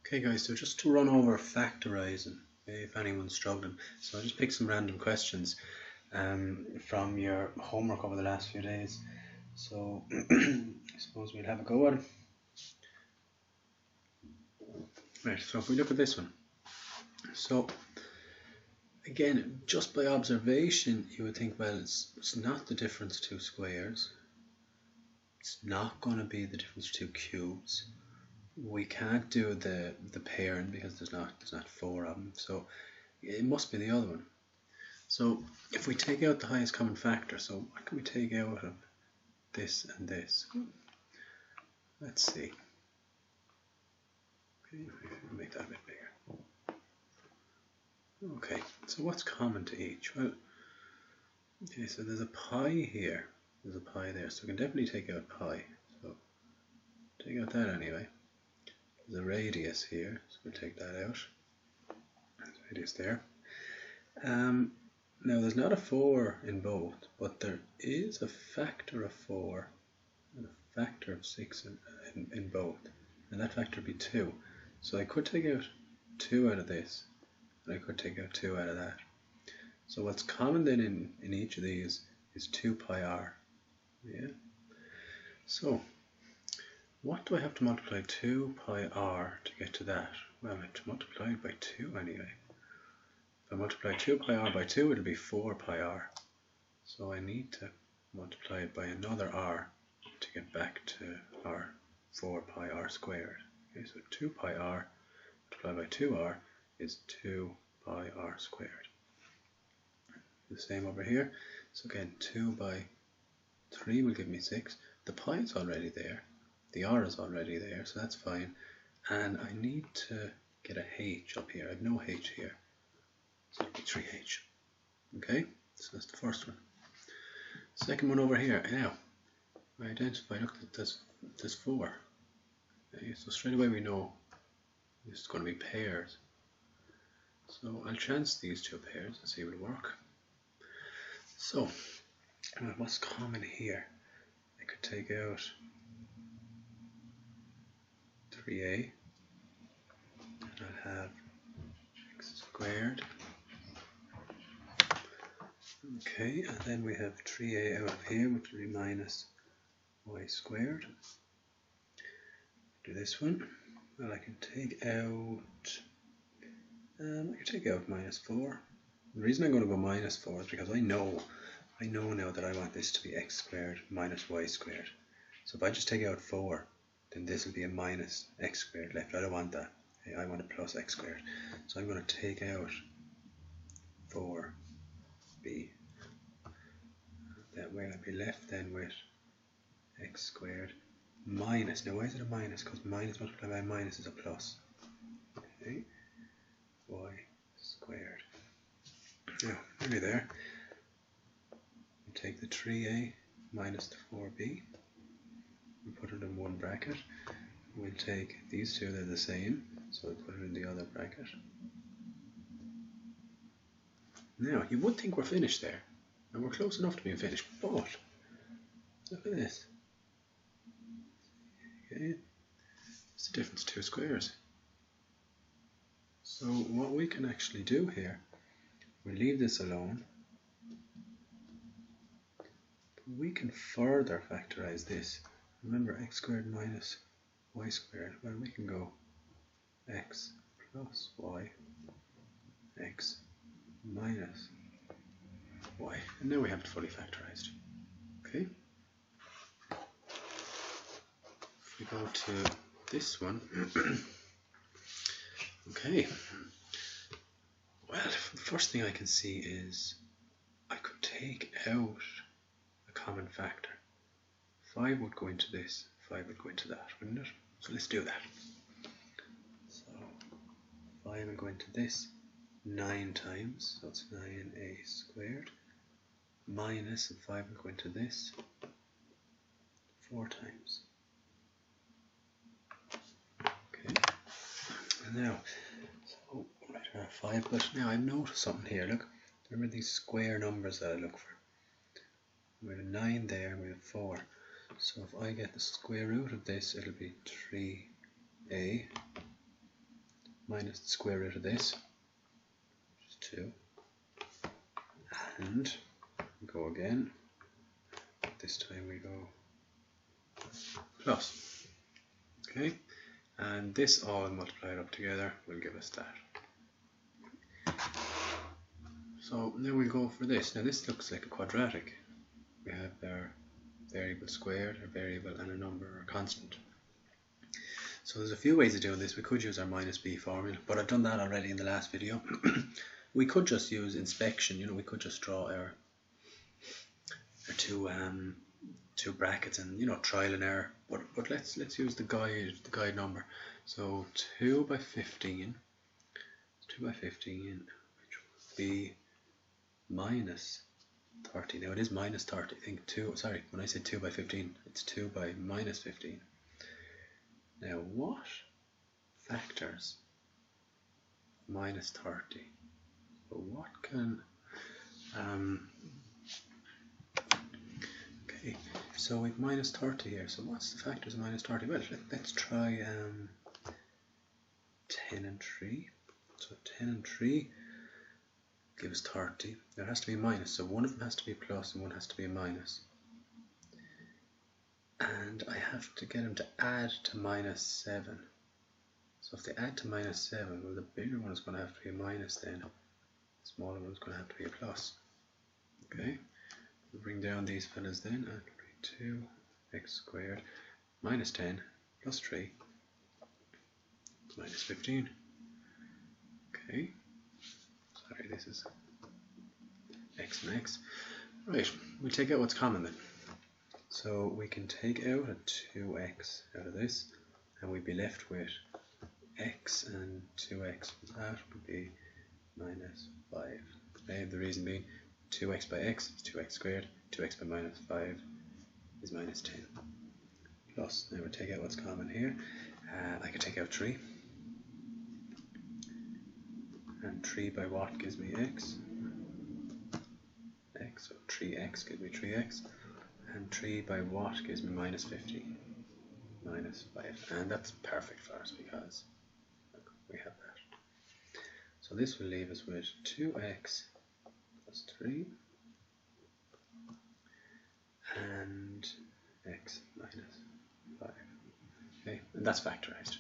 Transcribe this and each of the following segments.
Okay guys, so just to run over factorising, if anyone's struggling. So I just picked some random questions from your homework over the last few days. So I suppose we'll have a go at it. Right, so if we look at this one. So again, just by observation you would think, well, it's not the difference of two squares. It's not going to be the difference of two cubes. We can't do the pairing because there's not four of them, so it must be the other one. So if we take out the highest common factor, so what can we take out of this and this? Let's see. Okay, make that a bit bigger. Okay, so what's common to each? Well, okay, so there's a pi here, there's a pi there, so we can definitely take out pi. So take out that anyway. There's a radius here, so we'll take that out. There's a radius there. Now there's not a 4 in both, but there is a factor of 4 and a factor of 6 in both, and that factor would be 2. So I could take out 2 out of this, and I could take out 2 out of that. So what's common then in each of these is 2 pi r. Yeah. So what do I have to multiply 2 pi r to get to that? Well, I have to multiply it by 2 anyway. If I multiply 2 pi r by 2, it'll be 4 pi r. So I need to multiply it by another r to get back to r, 4 pi r squared. Okay, so 2 pi r multiplied by 2r is 2 pi r squared. The same over here. So again, 2 by 3 will give me 6. The pi is already there. The r is already there, so that's fine. And I need to get a h up here. I have no h here. So it'll be 3h. Okay, so that's the first one. Second one over here. Now, I identify, look at this, there's 4. Okay, so straight away we know this is going to be pairs. So I'll chance these two pairs and see if it'll work. So, what's common here? I could take out 3a, and I'll have x squared. Okay, and then we have 3a out of here, which will be minus y squared. Do this one. Well, I can take out minus 4. The reason I'm going to go minus 4 is because I know now that I want this to be x squared minus y squared. So if I just take out 4, then this will be a minus x squared left. I don't want that. I want a plus x squared. So I'm going to take out 4b. That way I'll be left then with x squared minus. Now why is it a minus? Because minus multiplied by minus is a plus. Okay, y squared. Now, nearly there. We take the 3a minus the 4b. We put it in one bracket. We'll take these two, they're the same, so we'll put it in the other bracket. Now, you would think we're finished there, and we're close enough to being finished, but look at this. Okay, it's the difference of two squares. So what we can actually do here, we leave this alone. We can further factorize this. Remember, x squared minus y squared. Well, we can go x plus y, x minus y, and now we have it fully factorized. Okay. If we go to this one, okay. Well, the first thing I can see is I could take out a common factor. 5 would go into this, 5 would go into that, wouldn't it? So let's do that. So 5 will go into this 9 times, so it's 9a squared, minus, and 5 will go into this 4 times. Okay, and now, so right here are 5, but now I've noticed something here, look, remember these square numbers that I look for. We have 9 there, and we have 4. So if I get the square root of this, it'll be 3a minus the square root of this, which is 2, and go again. This time we go plus. Okay, and this all multiplied up together will give us that. So now we'll go for this. Now this looks like a quadratic. We have our variable squared, a variable, and a number or constant. So there's a few ways of doing this. We could use our minus b formula, but I've done that already in the last video. We could just use inspection. We could just draw our two brackets and trial and error. But let's use the guide number. So 2 by 15, which would be minus 30. Now it is minus 30. I think when I said 2 by 15, it's 2 by minus 15. Now what factors minus 30? So what can okay, so with minus 30 here, so what's the factors of minus 30? Well, let's try 10 and 3. So 10 and 3 gives 30. There has to be a minus, so one of them has to be plus and one has to be a minus. And I have to get them to add to minus 7. So if they add to minus 7, well, the bigger one is going to have to be a minus then. The smaller one is going to have to be a plus. Okay, we'll bring down these fellas then, and it'll be 2x squared minus 10 plus 3 minus 15. Okay, sorry, this is x and x. Right, we'll take out what's common then. So we can take out a 2x out of this, and we'd be left with x, and 2x from that would be minus 5. Okay, the reason being 2x by x is 2x squared, 2x by minus 5 is minus 10. Plus, now we take out what's common here. I could take out 3. And 3 by what gives me x? So 3x gives me 3x. And 3 by what gives me minus 50? Minus 5. And that's perfect for us because look, we have that. So this will leave us with 2x plus 3 and x minus 5. Okay, and that's factorized.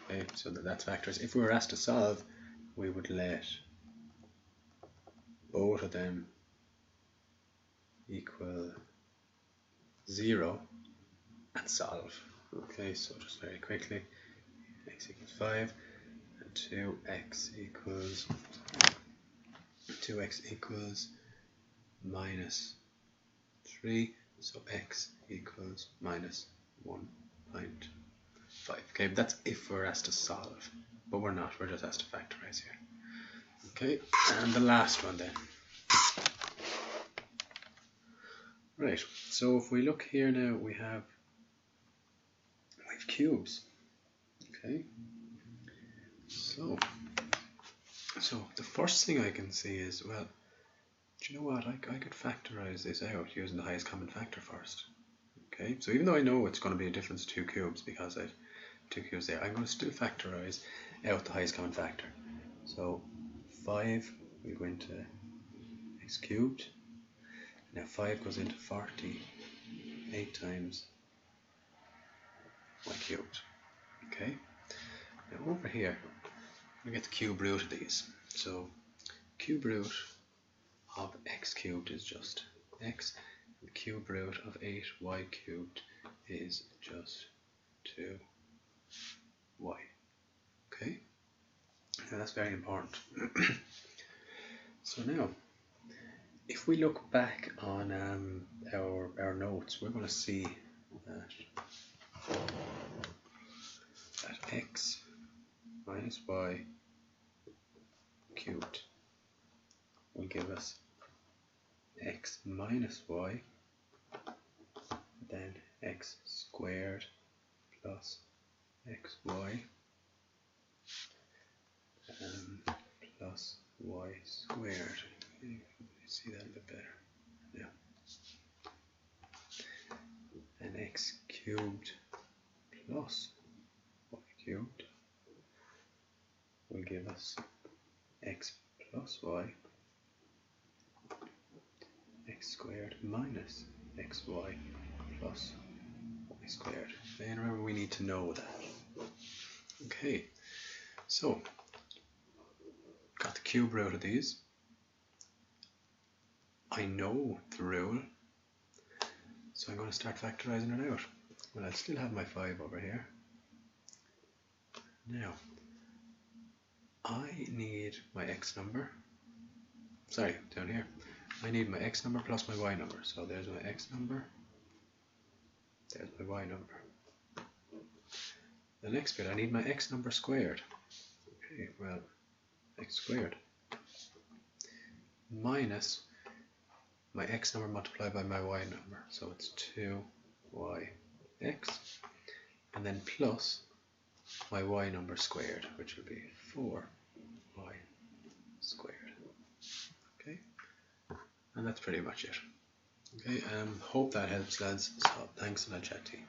Okay, so that's factorized. If we were asked to solve, we would let both of them equal 0 and solve. Okay, so just very quickly, x equals 5 and 2x equals minus 3, so x equals minus 1.5. Okay, but that's if we're asked to solve, but we're not, we're just asked to factorize here. Okay, and the last one then. Right, so if we look here now, we have cubes. Okay, so the first thing I can see is, well, do you know what, I could factorize this out using the highest common factor first. Okay, so even though I know it's going to be a difference of 2 cubes because I have 2 cubes there, I'm going to still factorize out the highest common factor. So 5 will go into x cubed. Now 5 goes into 40 8 times y cubed. Okay, now over here we get the cube root of these. So cube root of x cubed is just x, and the cube root of 8y cubed is just 2y. Okay, now that's very important. So now, if we look back on our notes, we're going to see that x minus y cubed will give us x minus y, then x squared plus xy plus y squared. You see that a bit better. Yeah. And x cubed plus y cubed will give us x plus y, x squared minus xy plus y squared. And remember, we need to know that. Okay, so got the cube root of these. I know the rule, so I'm going to start factorising it out. Well, I'll still have my 5 over here. Now, I need my x number. Sorry, down here. I need my x number plus my y number. So there's my x number. There's my y number. The next bit, I need my x number squared. Okay, well, x squared minus my x number multiplied by my y number. So it's 2yx, and then plus my y number squared, which will be 4y squared. Okay, and that's pretty much it. Okay, hope that helps, lads. So thanks, and I'll chat to you.